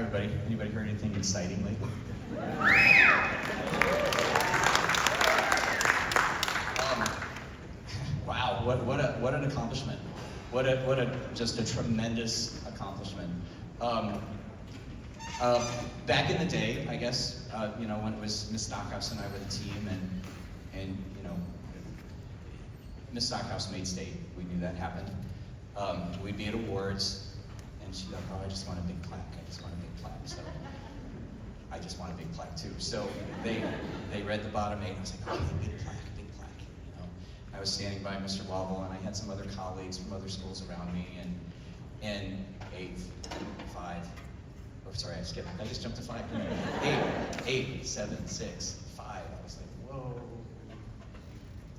everybody. Anybody heard anything exciting lately? Wow, what an accomplishment. Just a tremendous accomplishment. Back in the day, I guess, when it was Miss Stockhouse and I were the team, and Miss Stockhouse made state. We knew that happened. We'd be at awards, and she'd be like, "Oh, I just want a big plaque. I just want a big plaque." So I just want a big plaque too. So they read the bottom 8. I was like, "Okay, big plaque, big plaque." I was standing by Mr. Wobble, and I had some other colleagues from other schools around me, and 8, 5. Oh, sorry, I skipped. I just jumped to 5. 8, 7, 6, 5. I was like, whoa.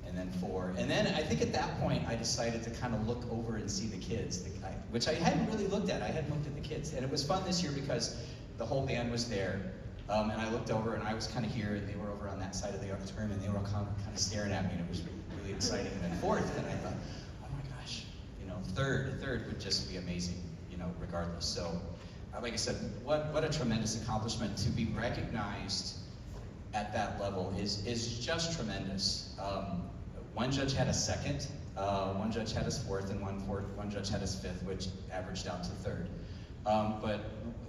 And then 4. And then I think at that point I decided to kind of look over and see the kids, which I hadn't really looked at. I hadn't looked at the kids. And it was fun this year because the whole band was there. And I looked over and I was kind of here and they were over on that side of the auditorium and they were all kind of staring at me and it was really exciting. And then 4th, and I thought, oh my gosh, 3rd would just be amazing, regardless. So, like I said, what a tremendous accomplishment. To be recognized at that level is just tremendous. One judge had a 2nd, one judge had his 4th, and one judge had his 5th, which averaged out to 3rd. But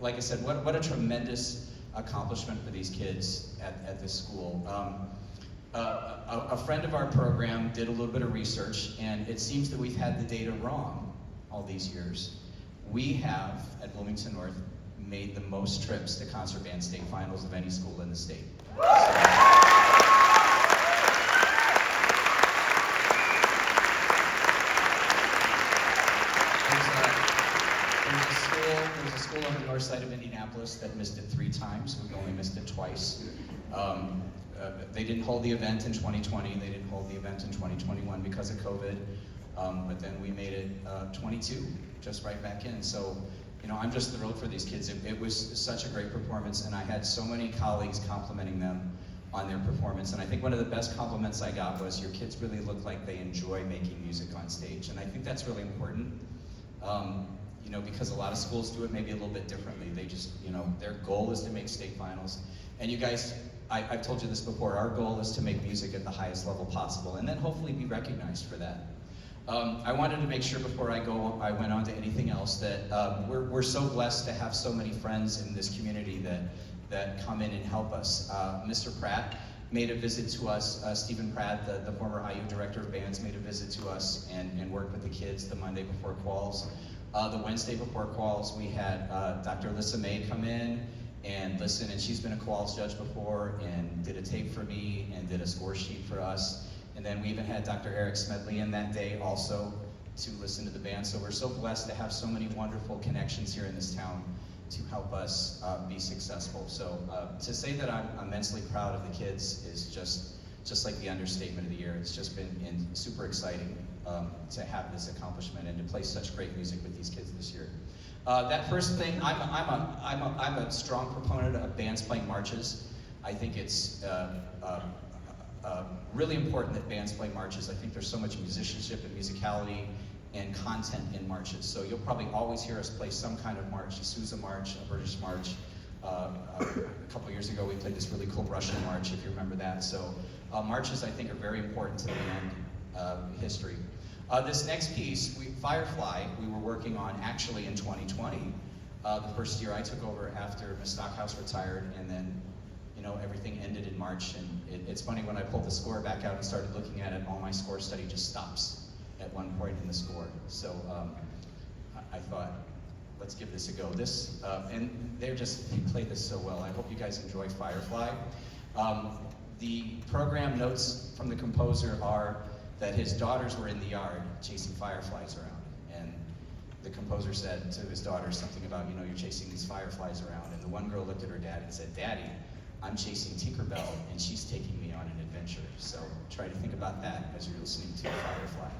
like I said, what a tremendous accomplishment for these kids at this school. A friend of our program did a little bit of research, and it seems that we've had the data wrong all these years. We have, at Bloomington North, made the most trips to concert band state finals of any school in the state. There's a school on the north side of Indianapolis that missed it 3 times. We've only missed it twice. They didn't hold the event in 2020. They didn't hold the event in 2021 because of COVID. But then we made it 22, just right back in. So, I'm just thrilled for these kids. It was such a great performance, and I had so many colleagues complimenting them on their performance. And I think one of the best compliments I got was, your kids really look like they enjoy making music on stage. And I think that's really important, because a lot of schools do it maybe a little bit differently. They just, their goal is to make state finals. And you guys, I've told you this before, our goal is to make music at the highest level possible, and then hopefully be recognized for that. I wanted to make sure before I went on to anything else, that we're so blessed to have so many friends in this community that come in and help us. Mr. Pratt made a visit to us. Stephen Pratt, the former IU director of bands, made a visit to us and worked with the kids the Monday before quals. The Wednesday before quals, we had Dr. Alyssa May come in and listen, and she's been a quals judge before and did a tape for me and did a score sheet for us. And then we even had Dr. Eric Smedley in that day also to listen to the band. So we're so blessed to have so many wonderful connections here in this town to help us be successful. So to say that I'm immensely proud of the kids is just like the understatement of the year. It's just been super exciting to have this accomplishment and to play such great music with these kids this year. That first thing, I'm a strong proponent of bands playing marches. I think it's really important that bands play marches. I think there's so much musicianship and musicality and content in marches. So you'll probably always hear us play some kind of march, a Sousa march, a British march. A couple years ago we played this really cool Russian march, if you remember that. So marches, I think, are very important to the band history. This next piece, Firefly, we were working on actually in 2020. The first year I took over after Ms. Stockhouse retired, and then everything ended in March. And it's funny, when I pulled the score back out and started looking at it, all my score study just stops at one point in the score. So I thought, let's give this a go. And they play this so well. I hope you guys enjoy Firefly. The program notes from the composer are that his daughters were in the yard chasing fireflies around. And the composer said to his daughters something about, you're chasing these fireflies around. And the one girl looked at her dad and said, "Daddy, I'm chasing Tinkerbell, and she's taking me on an adventure." So try to think about that as you're listening to Firefly.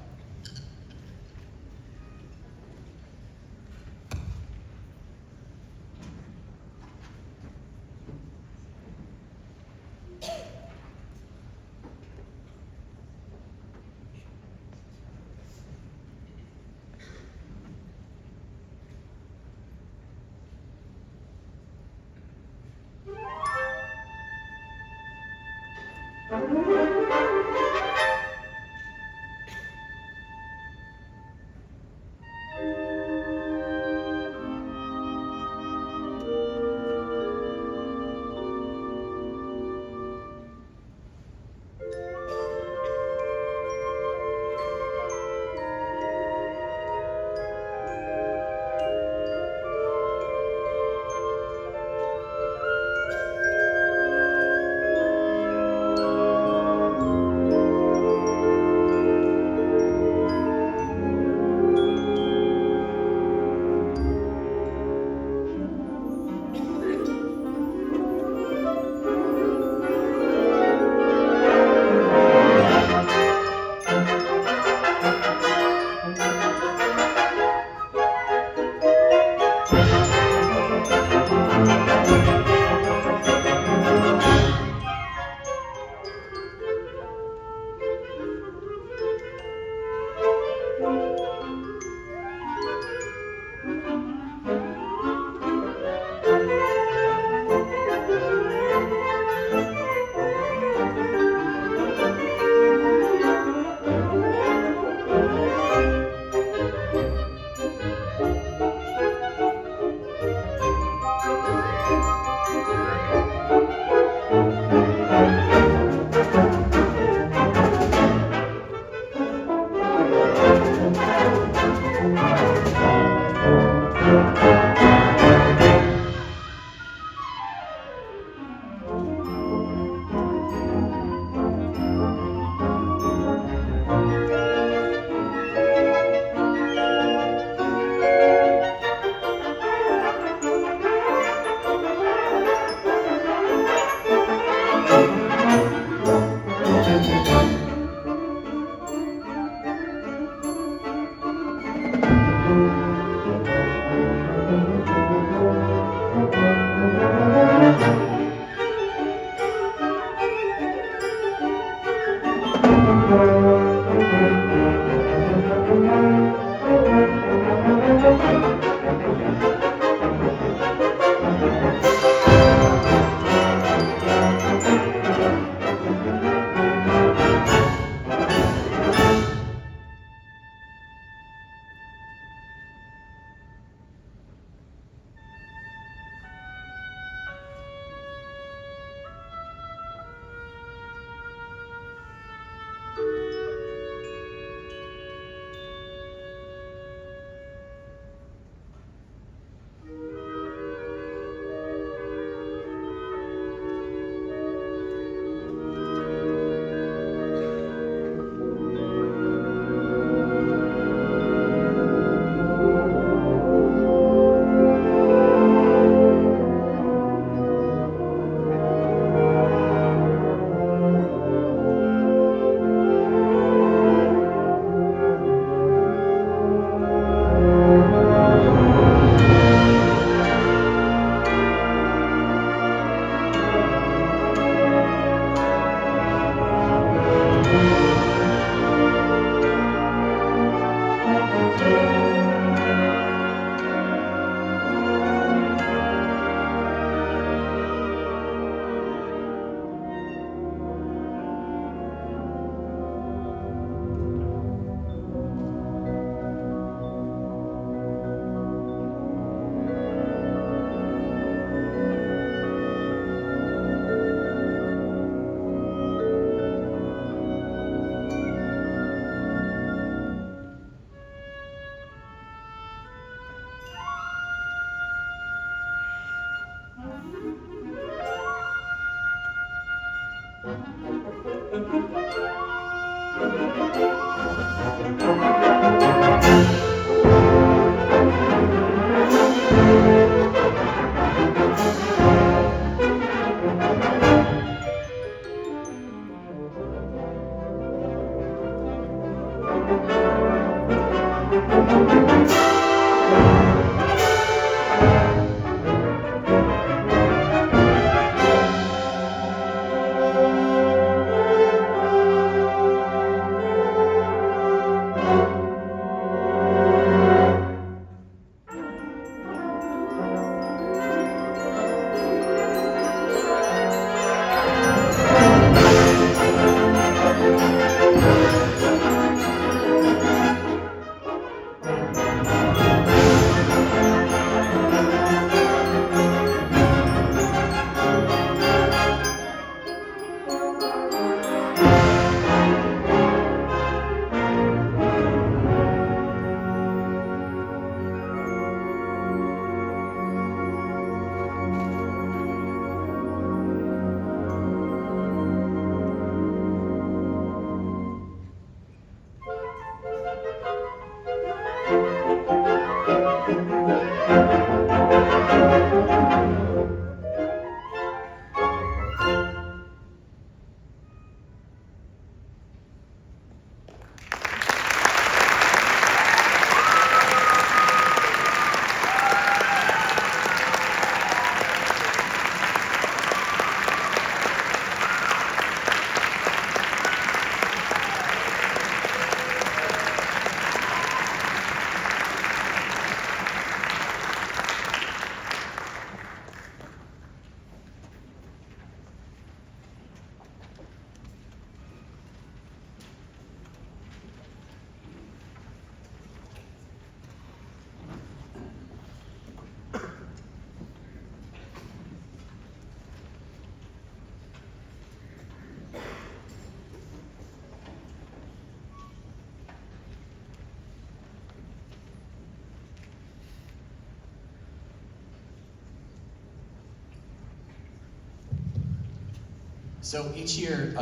So each year,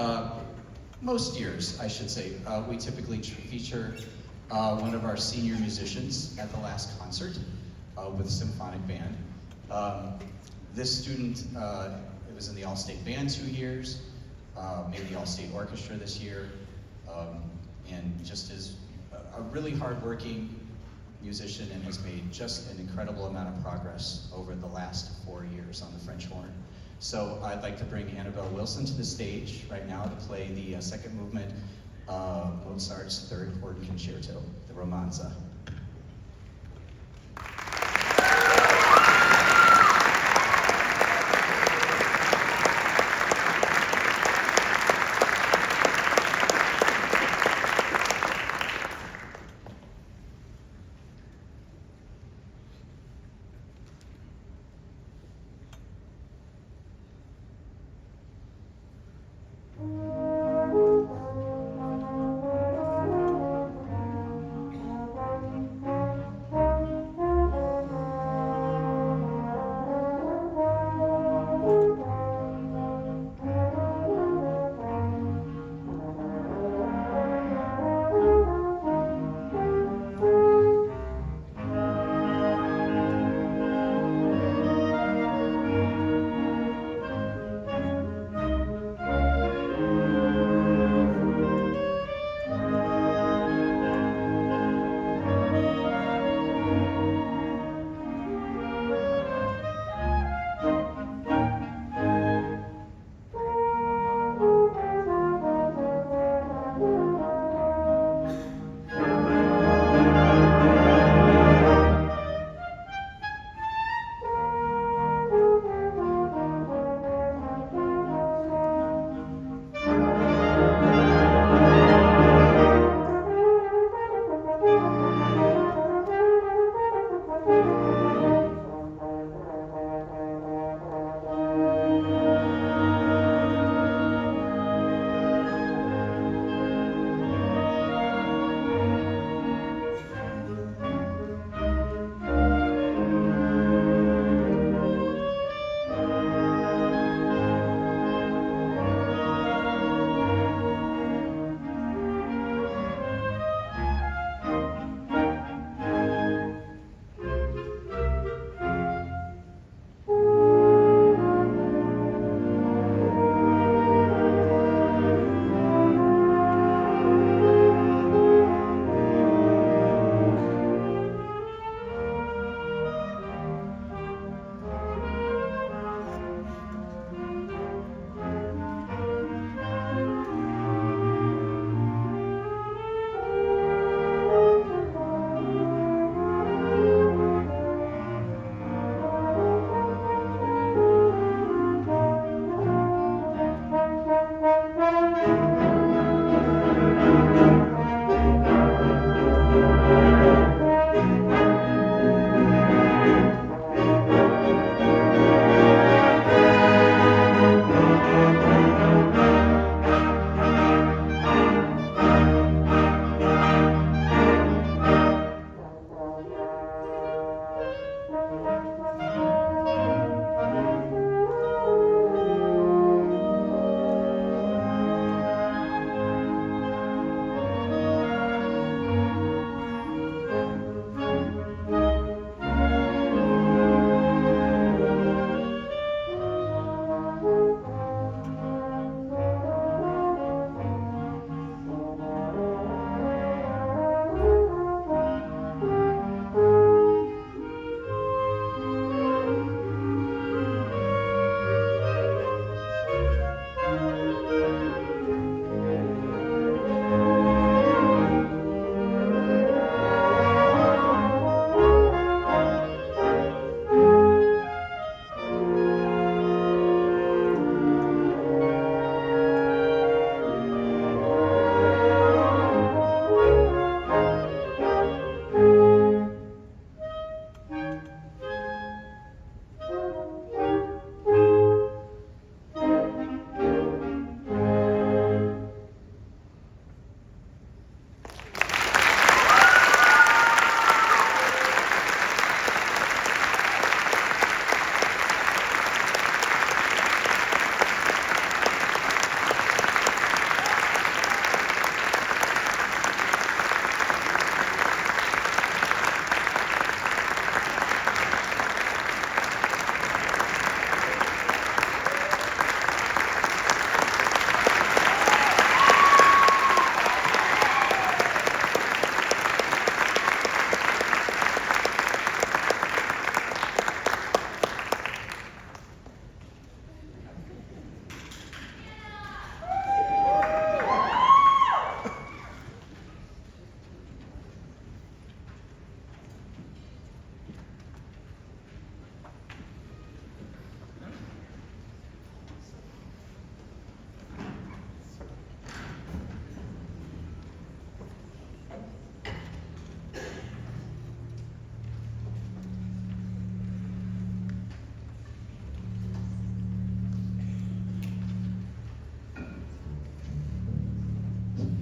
most years, I should say, we typically feature one of our senior musicians at the last concert with a symphonic band. This student it was in the All-State Band 2 years, made the All-State Orchestra this year, and just is a really hardworking musician and has made just an incredible amount of progress over the last 4 years on the French horn. So I'd like to bring Anabelle Wilson to the stage right now to play the second movement of Mozart's Third Horn Concerto, the Romanza.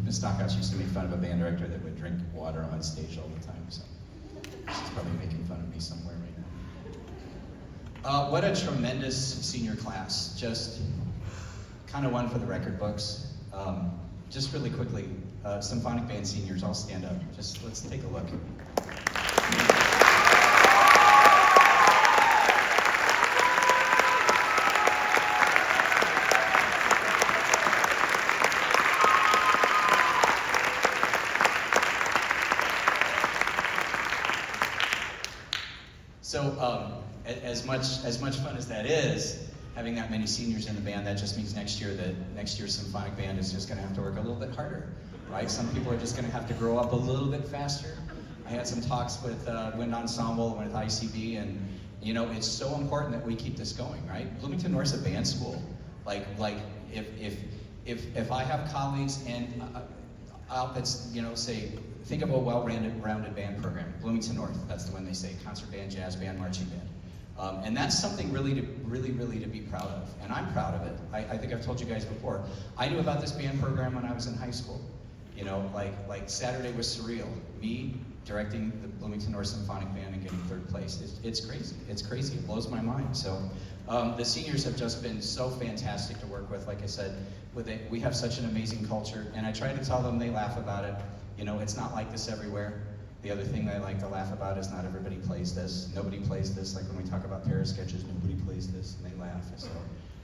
Miss Stockhouse used to make fun of a band director that would drink water on stage all the time, so she's probably making fun of me somewhere right now. What a tremendous senior class. Just kind of one for the record books. Just really quickly, Symphonic Band seniors, all stand up. Just let's take a look. So as much fun as that is, having that many seniors in the band, that just means next year's Symphonic Band is just going to have to work a little bit harder, right? Some people are just going to have to grow up a little bit faster. I had some talks with Wind Ensemble and with ICB, and you know, it's so important that we keep this going, right? Bloomington North's a band school. Like if I have colleagues and outfits, you know, say, think of a well-rounded band program. Bloomington North, that's the one they say, concert band, jazz band, marching band. And that's something really to be proud of, and I'm proud of it. I think I've told you guys before. I knew about this band program when I was in high school. You know, like Saturday was surreal. Me directing the Bloomington North Symphonic Band and getting 3rd place. It's crazy. It's crazy. It blows my mind. So the seniors have just been so fantastic to work with. Like I said, we have such an amazing culture, and I try to tell them, they laugh about it. You know, it's not like this everywhere. The other thing I like to laugh about is not everybody plays this. Nobody plays this. Like when we talk about Pére sketches, nobody plays this, and they laugh. So,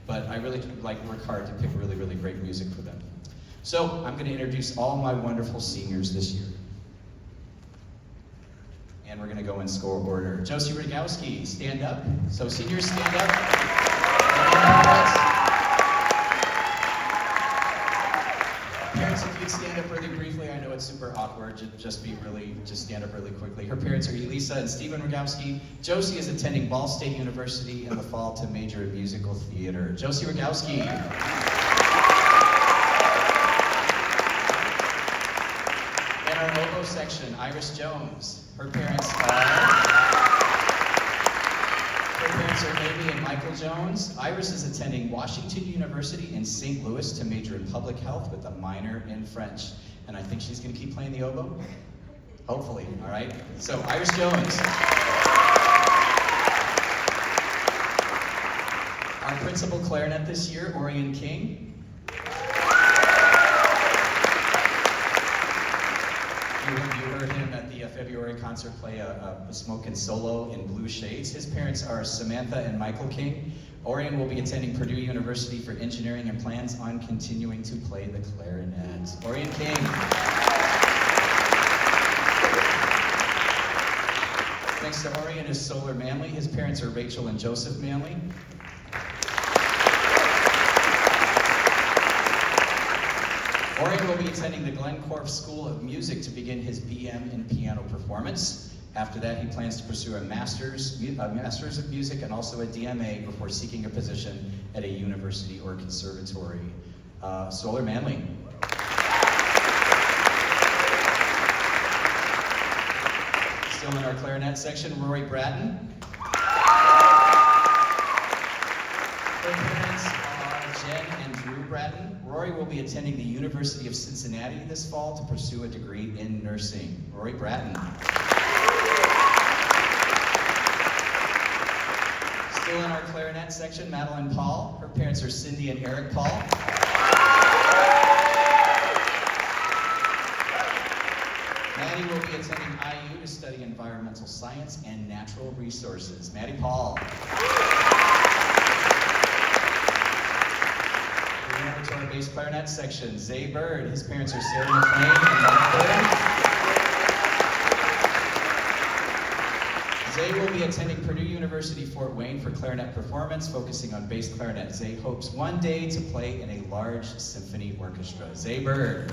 but I really work hard to pick really, really great music for them. So I'm going to introduce all my wonderful seniors this year. And we're going to go in score order. Josie Rogowski, stand up. So seniors, stand up. Parents, if you'd stand up really briefly, I know it's super awkward, just stand up really quickly. Her parents are Elisa and Stephen Rogowski. Josie is attending Ball State University in the fall to major in musical theater. Josie Rogowski. In our oboe section, Iris Jones. Her parents are Amy and Michael Jones. Iris is attending Washington University in St. Louis to major in public health with a minor in French. And I think she's going to keep playing the oboe? Hopefully, all right? So, Iris Jones. Our principal clarinet this year, Orion King. You heard him at the February concert play a smoking solo in Blue Shades. His parents are Samantha and Michael King. Orion will be attending Purdue University for engineering and plans on continuing to play the clarinet. Orion King. Next to Orion is Solar Manley. His parents are Rachel and Joseph Manley. Orion will be attending the Glencorf School of Music to begin his BM in piano performance. After that, he plans to pursue a master's of music and also a DMA before seeking a position at a university or conservatory. Solar Manley. Still in our clarinet section, Rory Bratton. Her parents are Jen and Drew Bratton. Rory will be attending the University of Cincinnati this fall to pursue a degree in nursing. Rory Bratton. Still in our clarinet section, Madeline Paul. Her parents are Cindy and Eric Paul. Maddie will be attending IU to study environmental science and natural resources. Maddie Paul. Moving over to our bass clarinet section, Zay Bird. His parents are Sarah McLean and Mark Bird. Zay will be attending Purdue University Fort Wayne for clarinet performance, focusing on bass clarinet. Zay hopes one day to play in a large symphony orchestra. Zay Bird.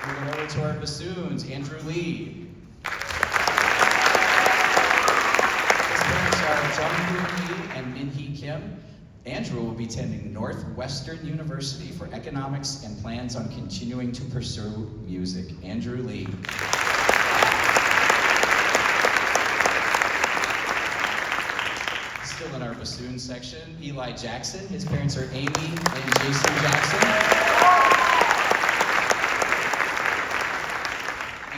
Moving over to our bassoons, Andrew Lee. His parents are Jung Lee and Min Hee Kim. Andrew will be attending Northwestern University for economics and plans on continuing to pursue music. Andrew Lee. Still in our bassoon section, Eli Jackson. His parents are Amy and Jason Jackson.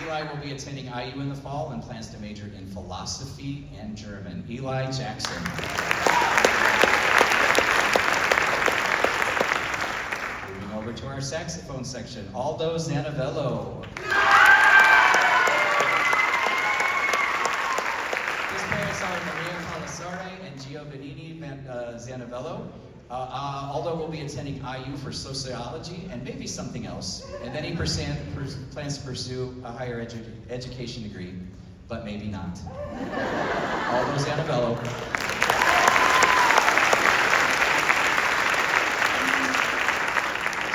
Eli will be attending IU in the fall and plans to major in philosophy and German. Eli Jackson. Moving over to our saxophone section, Aldo Zanavello. His parents are Maria Palasare and Giovannini Zanavello. Aldo will be attending IU for sociology and maybe something else. And then he plans to pursue a higher education degree, but maybe not. Aldo Anabelle.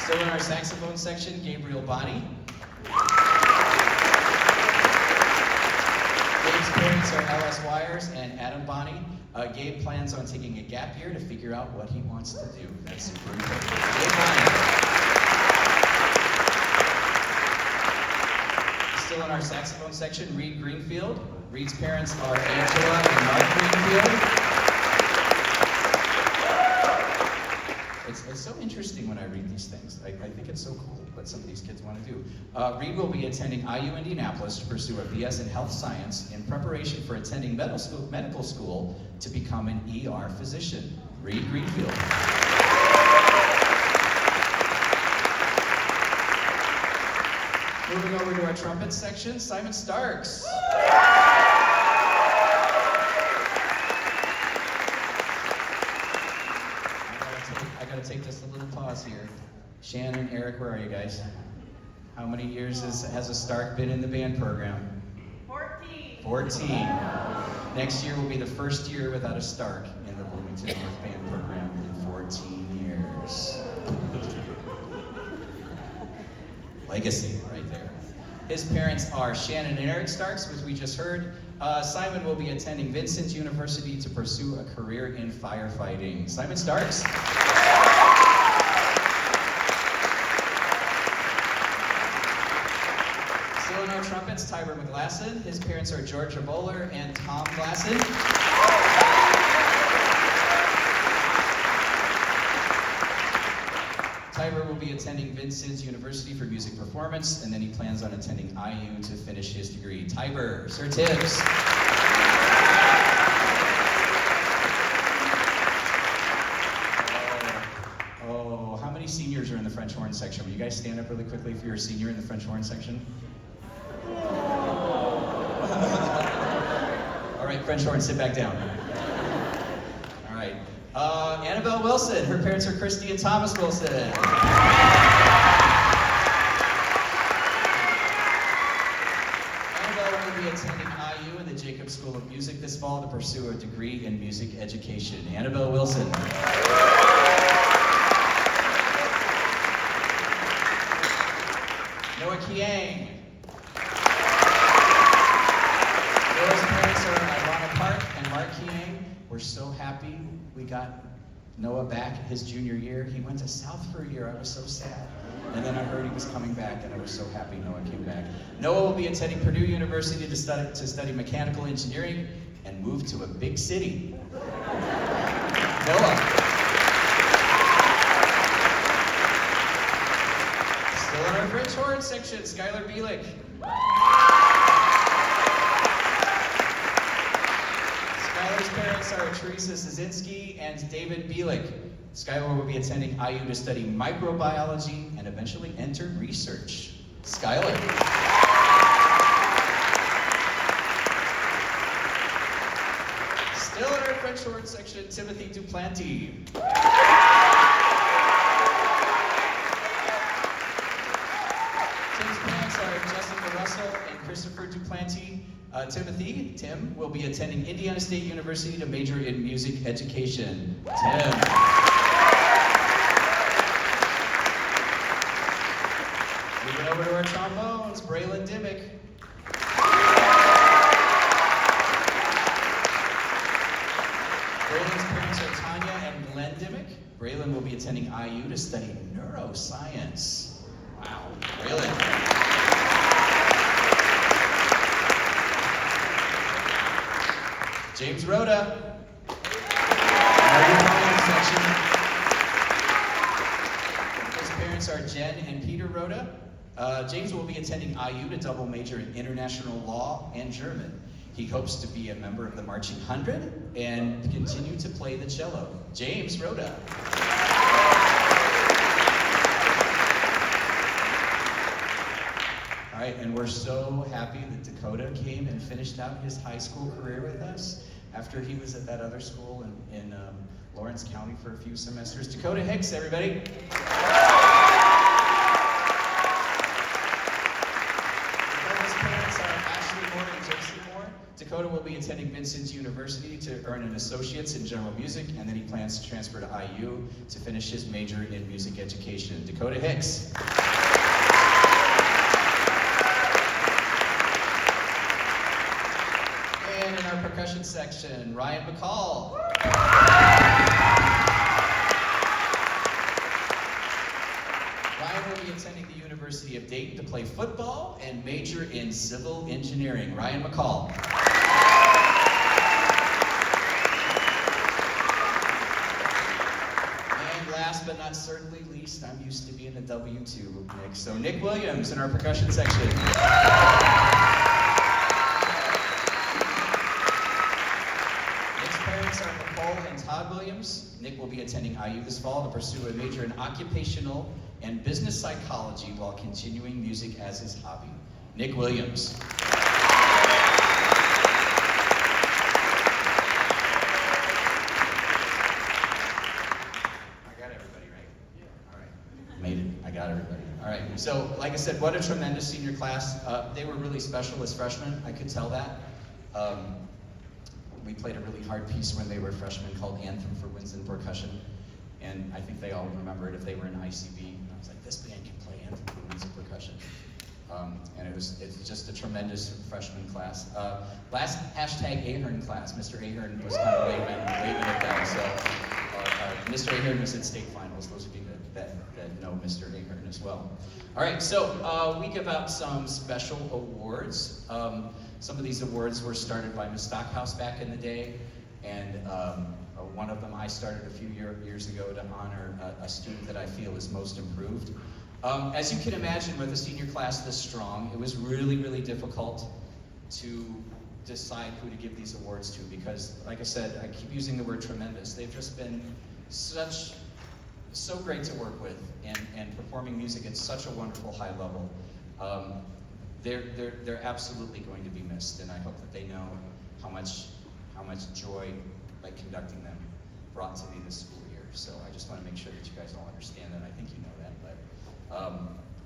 Still in our saxophone section, Gabriel Bonney. Gabe's parents are L.S. Wires and Adam Bonney. Gabe plans on taking a gap year to figure out what he wants to do. That's super important. Gabe Bonney. Still in our saxophone section, Reed Greenfield. Reed's parents are Angela and Mark Greenfield. It's so interesting when I read these things. I think it's so cool what some of these kids want to do. Reed will be attending IU Indianapolis to pursue a BS in health science in preparation for attending medical school to become an ER physician. Reed Greenfield. Moving over to our trumpet section, Simon Starks. I gotta take just a little pause here. Shannon, Eric, where are you guys? How many years has a Stark been in the band program? 14. Next year will be the first year without a Stark in the Bloomington North Band program in 14 years. Legacy right there. His parents are Shannon and Eric Starks, which we just heard. Simon will be attending Vincent University to pursue a career in firefighting. Simon Starks. Still in our trumpets, Tyber McGlasson. His parents are Georgia Bowler and Tom Glasson. Tyber will be attending Vincent University for music performance, and then he plans on attending IU to finish his degree. Tyber, Sir Tibbs. Oh, how many seniors are in the French horn section? Will you guys stand up really quickly if you're a senior in the French horn section? All right, French horn, sit back down. All right. Anabelle Wilson. Her parents are Christy and Thomas Wilson. Anabelle will be attending IU and the Jacobs School of Music this fall to pursue a degree in music education. Anabelle Wilson. Noah Kiang. Noah's parents are Ivana Park and Mark Kiang. We're so happy we got Noah back his junior year. He went to South for a year. I was so sad. And then I heard he was coming back, and I was so happy Noah came back. Noah will be attending Purdue University to study mechanical engineering and move to a big city. Noah. Still in our French horn section, Skylar Bielik. Skylar's parents are Teresa Szynski and David Bielik. Skylar will be attending IU to study microbiology and eventually enter research. Skylar. Still in our French horn section, Timothy Duplanty. Tim's parents are Jessica Russell and Christopher Duplanty. Tim, will be attending Indiana State University to major in music education. Tim. Moving over to our trombones, Braylon Dimmick. Braylon's parents are Tanya and Glenn Dimmick. Braylon will be attending IU to study neuroscience. Wow, Braylon. James Rhoda. section. His parents are Jen and Peter Rhoda. James will be attending IU to double major in international law and German. He hopes to be a member of the Marching 100 and continue to play the cello. James Rhoda. All right, and we're so happy that Dakota came and finished out his high school career with us after he was at that other school in Lawrence County for a few semesters. Dakota Hicks, everybody. Dakota will be attending Vincent's University to earn an associate's in general music, and then he plans to transfer to IU to finish his major in music education. Dakota Hicks. And in our percussion section, Ryan McCall. Ryan will be attending the University of Dayton to play football and major in civil engineering. Ryan McCall. Last but not certainly least, I'm used to being a W2, Nick. So Nick Williams in our percussion section. Nick's parents are Nicole and Todd Williams. Nick will be attending IU this fall to pursue a major in occupational and business psychology while continuing music as his hobby. Nick Williams. So, like I said, what a tremendous senior class. They were really special as freshmen, I could tell that. We played a really hard piece when they were freshmen called Anthem for Winds and Percussion. And I think they all remember it if they were in ICB. And I was like, this band can play Anthem for Winds and Percussion. And it's just a tremendous freshman class. Last hashtag Ahern class. Mr. Ahern was kind of waving at them. So Mr. Ahern was at state finals. Those of you that know Mr. Ahern as well. All right, so we give out some special awards. Some of these awards were started by Ms. Stockhouse back in the day, and one of them I started a few years ago to honor a student that I feel is most improved. As you can imagine, with a senior class this strong, it was really, really difficult to decide who to give these awards to because, like I said, I keep using the word tremendous. They've just been so great to work with and performing music at such a wonderful high level. They're absolutely going to be missed, and I hope that they know how much joy like conducting them brought to me this school year. So I just want to make sure that you guys all understand that. I think you know that, but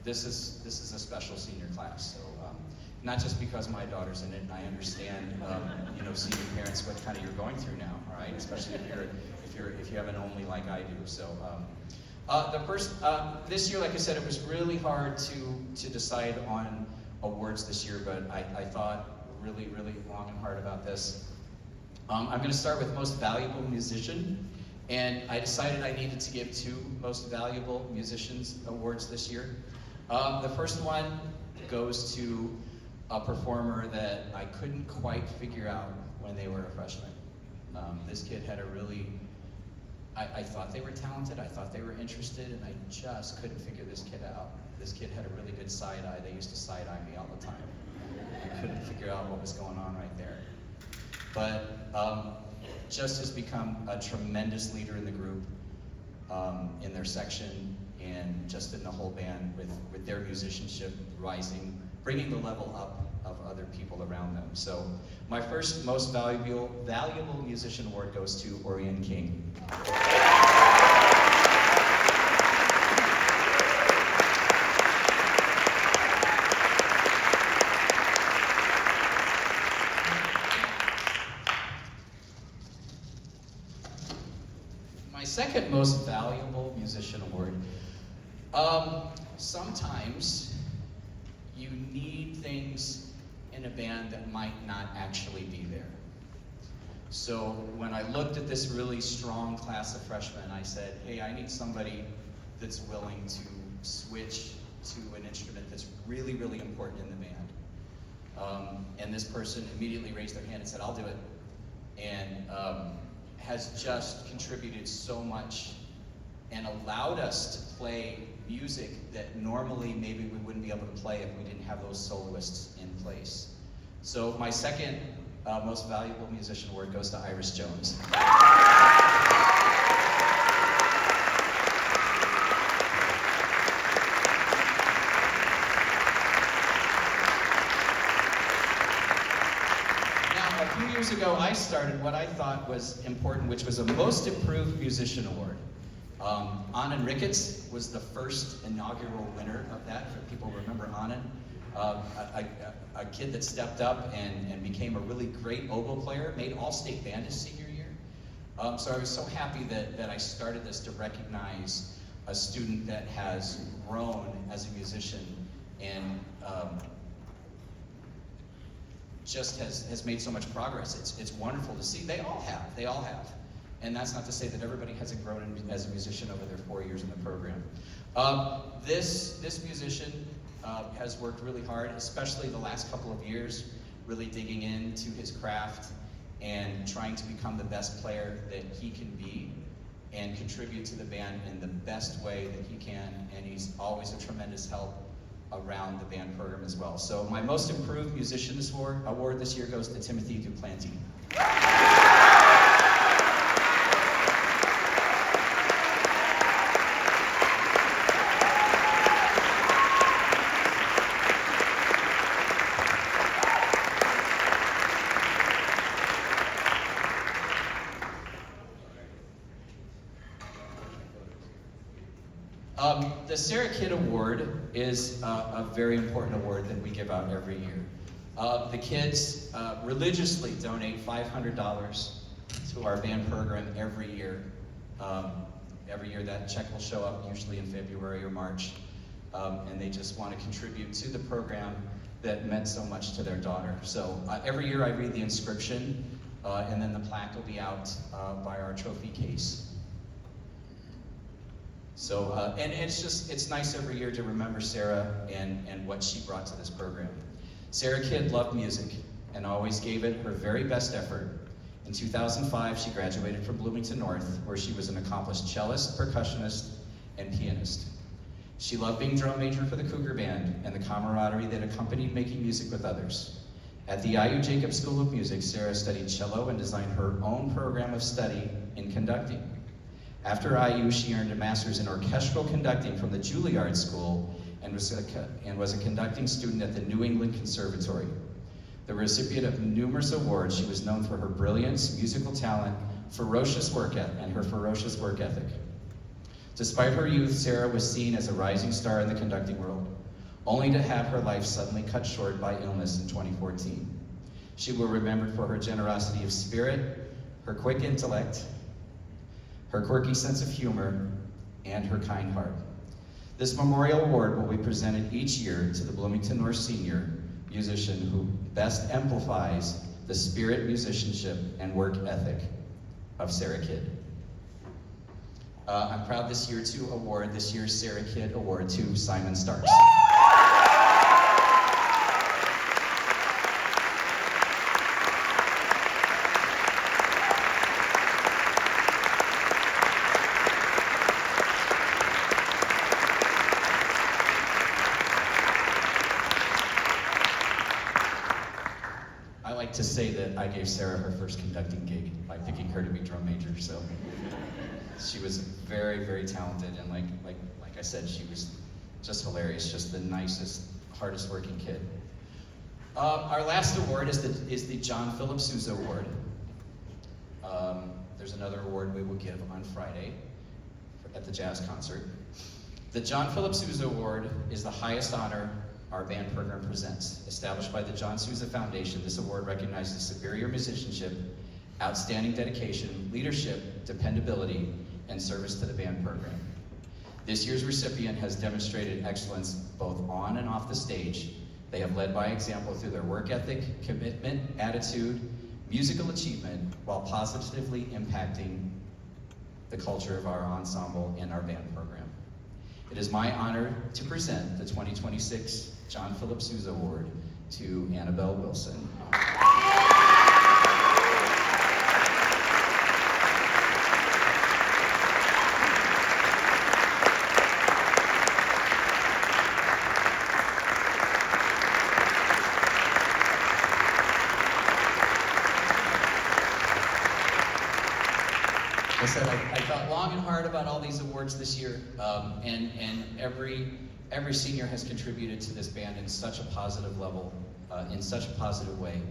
this is a special senior class. So not just because my daughter's in it, and I understand senior parents what kind of you're going through now, all right? Especially if you have an only like I do. So this year, like I said, it was really hard to decide on awards this year, but I thought really, really long and hard about this. I'm going to start with Most Valuable Musician, and I decided I needed to give 2 Most Valuable Musicians awards this year. The first one goes to a performer that I couldn't quite figure out when they were a freshman. This kid had a really, I thought they were talented, I thought they were interested, and I just couldn't figure this kid out. This kid had a really good side eye. They used to side eye me all the time. I couldn't figure out what was going on right there. But just has become a tremendous leader in the group, in their section, and just in the whole band with their musicianship rising, bringing the level up of other people around them. So my first Most Valuable Musician Award goes to Orion King. My second Most Valuable Musician Award. Sometimes you need things in a band that might not actually be there. So when I looked at this really strong class of freshmen, I said, hey, I need somebody that's willing to switch to an instrument that's really, really important in the band. And this person immediately raised their hand and said, I'll do it. And has just contributed so much and allowed us to play music that normally maybe we wouldn't be able to play if we didn't have those soloists in place. So my second most valuable musician award goes to Iris Jones. A few years ago, I started what I thought was important, which was a Most Improved Musician Award. Anand Ricketts was the first inaugural winner of that. If people remember Anand, a kid that stepped up and became a really great oboe player, made all-state band his senior year. So I was so happy that I started this to recognize a student that has grown as a musician and just has made so much progress. It's wonderful to see. They all have. And that's not to say that everybody hasn't grown as a musician over their 4 years in the program. This musician has worked really hard, especially the last couple of years, really digging into his craft and trying to become the best player that he can be and contribute to the band in the best way that he can. And he's always a tremendous help around the band program as well. So my Most Improved Musician Award this year goes to Timothy Duplanty. The Sarah Kidd Award is a very important award that we give out every year. The kids religiously donate $500 to our band program every year. Every year that check will show up, usually in February or March, and they just want to contribute to the program that meant so much to their daughter. So every year I read the inscription, and then the plaque will be out by our trophy case. So, and it's nice every year to remember Sarah and what she brought to this program. Sarah Kidd loved music and always gave it her very best effort. In 2005, she graduated from Bloomington North, where she was an accomplished cellist, percussionist, and pianist. She loved being drum major for the Cougar Band and the camaraderie that accompanied making music with others. At the IU Jacobs School of Music, Sarah studied cello and designed her own program of study in conducting. After IU, she earned a master's in orchestral conducting from the Juilliard School and was a conducting student at the New England Conservatory. The recipient of numerous awards, she was known for her brilliance, musical talent, ferocious work ethic. Despite her youth, Sarah was seen as a rising star in the conducting world, only to have her life suddenly cut short by illness in 2014. She will be remembered for her generosity of spirit, her quick intellect, her quirky sense of humor, and her kind heart. This memorial award will be presented each year to the Bloomington North senior musician who best amplifies the spirit, musicianship, and work ethic of Sarah Kidd. I'm proud this year to award this year's Sarah Kidd Award to Simon Starks. To say that I gave Sarah her first conducting gig by picking her to be drum major, so she was very, very talented, and like I said, she was just hilarious, just the nicest, hardest working kid. Our last award is the John Philip Sousa Award. There's another award we will give on Friday at the jazz concert. The John Philip Sousa Award is the highest honor our band program presents. Established by the John Sousa Foundation, this award recognizes superior musicianship, outstanding dedication, leadership, dependability, and service to the band program. This year's recipient has demonstrated excellence both on and off the stage. They have led by example through their work ethic, commitment, attitude, musical achievement, while positively impacting the culture of our ensemble and our band program. It is my honor to present the 2026 John Philip Sousa Award to Anabelle Wilson. said, I thought long and hard about all these awards this year, and every senior has contributed to this band in such a positive level, in such a positive way.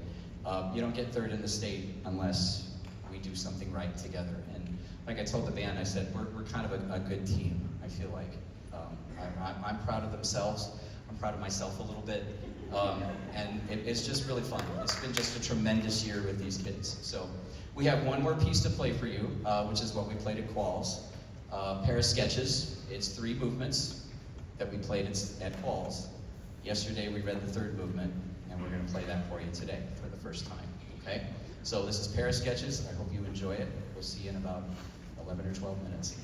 You don't get third in the state unless we do something right together. And like I told the band, I said, we're kind of a good team, I feel like. I'm proud of themselves. I'm proud of myself a little bit. And it's just really fun. It's been just a tremendous year with these kids. So we have one more piece to play for you, which is what we played at Qualls. Pair of sketches. It's 3 movements that we played at Qualls. Yesterday we read the 3rd movement, and we're going to play that for you today for the first time. Okay? So this is Pair of Sketches. I hope you enjoy it. We'll see you in about 11 or 12 minutes.